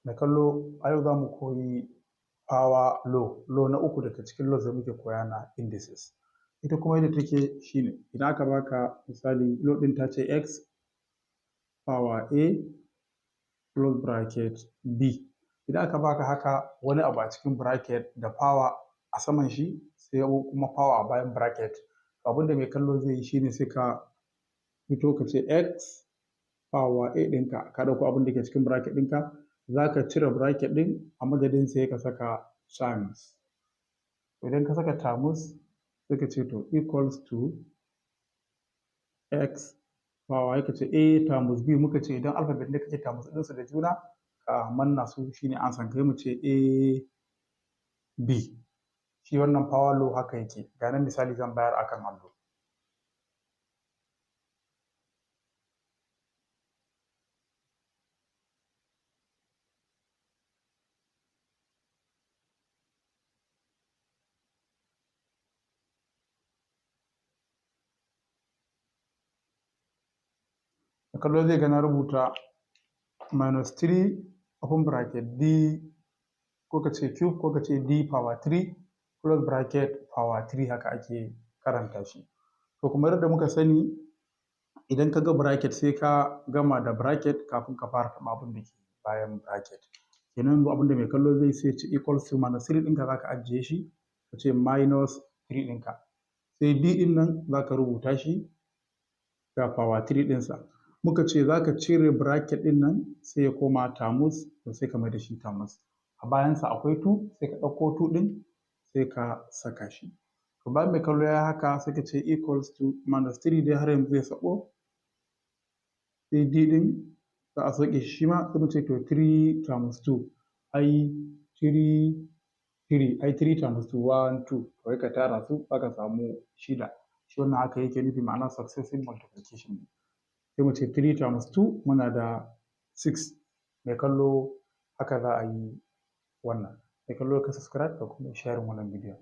Mai kallo a yau za mu koyi power law na uku daga cikin laws da muke koya na indices. Ita kuma yadda take shine idan aka baka misali law ɗin ta ce x power a plus bracket b. Idan aka baka haka wani abu a cikin bracket da power a saman shi sai kuma power a bayan bracket. Abin da mai kallo zai yi shine sai ka fito ka ce x power a ɗinka ka ɗauko abin da ke cikin bracket ɗinka za ka cire bracket ɗin a madadin sai ka saka times. Idan ka saka times sai ka ce to equals to x power ka ce a times b, muka ce idan alphabet ne kake times ɗinsu da juna ka manna su shine ansan kai mu ce a b. Shi wannan power law haka yake. Ga nan misali zan bayar akan allo. Kallo zai ga na rubuta minus 3 open bracket d ko ka ce cube ko ka ce d power 3 plus bracket power 3 haka ake karanta shi. To kuma yadda muka sani idan ka ga bracket sai ka gama da bracket kafin ka fara taɓa abin da ke bayan bracket. Kenan abin da mai kallo zai sai ce equals to minus 3 ɗinka za ka ajiye shi ka ce minus 3 ɗinka. Sai b ɗin nan za ka rubuta shi ga power 3 ɗinsa. Muka ce za ka cire bracket ɗin nan sai ya koma times to sai ka mai da shi times. A bayansa akwai 2 sai ka ɗauko 2 ɗin sai ka saka shi. To bayan mai kallo ya haka sai ka ce equals to minus 3 dai har yanzu zai sako. Sai d ɗin za a sauke shi ma sai mu ce to 3 times 2 ai 3 times 2 1 2 to ka tara su aka samu 6. Shi wannan haka yake nufi ma'ana successive multiplication ne. Sai mu ce 3 times 2 muna da 6. Mai kallo haka za a yi wannan. Mai kallo ka subscribe da kuma sharing wannan bidiyon.